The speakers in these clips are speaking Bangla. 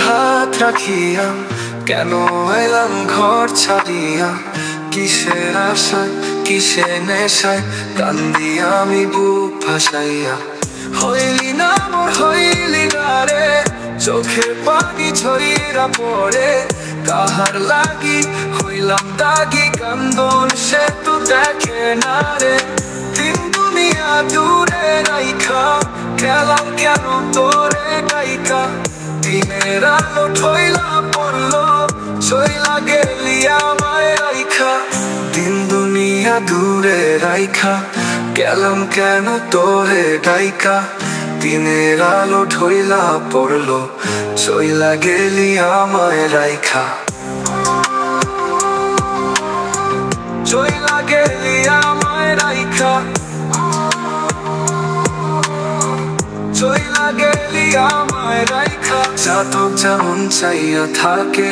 হাত রাখিয়া কেন এলাম ঘর ছাড়িয়া? কিসের আশায় কিসে নেশায় কান্দি আমি বুক ভাসাইয়া? হইলি না মোর হইলি না রে, চোখে পানি ঝইরা পড়ে। কাহার লাগি হইলাম দাগি, কান্দন সে তো দেখে না রে। দিন দুনিয়া দূরে রাইখা গেলাম কেন তোরে গাইকা? দিনের আলো ঠইলা পড়লো, চইলা গেলি আমায় রাইখা। দিন দুনিয়া দূরে রাইখা গেলাম কেন তোরে গাইকা? দিনের আলো ঠইলা পড়লো, চইলা গেলি আমায় রাইখা। চইলা গেলি আমায় রাইখা, চইলা গেলি আমায় রাইখা। চাতক যেমন চাইয়া থাকে,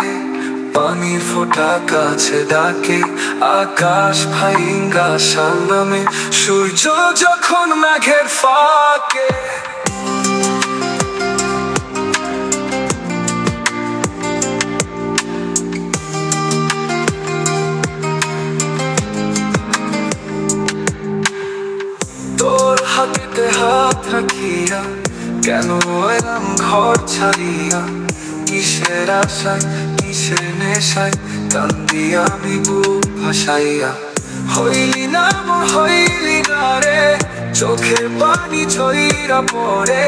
পানির ফোঁটা কাছে ডাকে। আকাশ ভাইঙ্গা শাল নামে, সূর্য যখন মেঘের ফাঁকে। তোর হাতে হাত রাখিয়া কেন এলাম ঘর ছাড়িয়া? কিসের আশায় কিসের নেশায় কান্দি আমি বুক ভাসাইয়া? হইলি না মোর হইলি না রে, চোখের পানি ঝইরা পড়ে।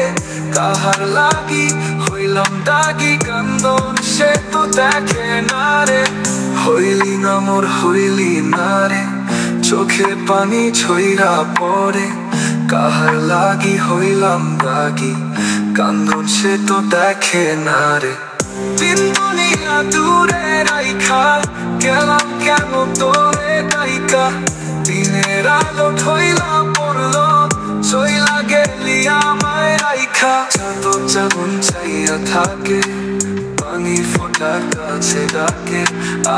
কাহার লাগি হইলাম দাগি, কান্দন সে তো দেখে না রে। হইলি না মোর হইলি না রে, চোখে পানি ঝইরা পড়ে। কাহার লাগি হইলাম দাগি, কান্দন সে তো দেখে না রে। দিন দুনিয়া দূরে রাইখা গেলাম কেন তোরে গাইকা? দিনের আলো ঠইলা পড়লো, চইলা গেলি আমায় রাইখা। চাতক যেমন চাইয়া থাকে, পানির ফোঁটা কাছে ডাকে।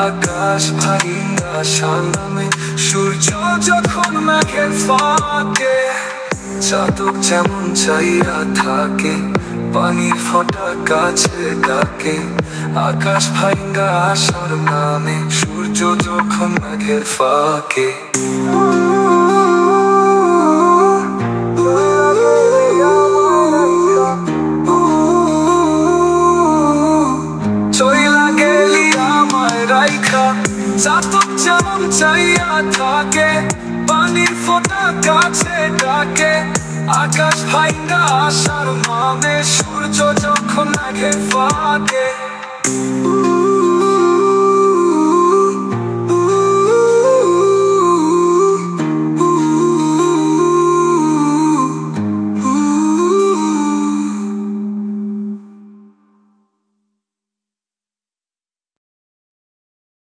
আকাশ ভাইঙ্গা শাল নামে, সূর্য যখন মেঘের ফাঁকে। চাতক যেমন চাইয়া থাকে, পানির ফোঁটা কাছে ডাকে। আকাশ ভাইঙ্গা আশার নামে, সূর্য যখন মেঘের ফাঁকে। চইলা গেলি আমায় রাইখা। চাতক যেমন চাইয়া থাকে, পানির ফোঁটা কাছে ডাকে। আকাশ ভাইঙ্গা আশার নামে, সূর্য যখন মেঘের ফাঁকে।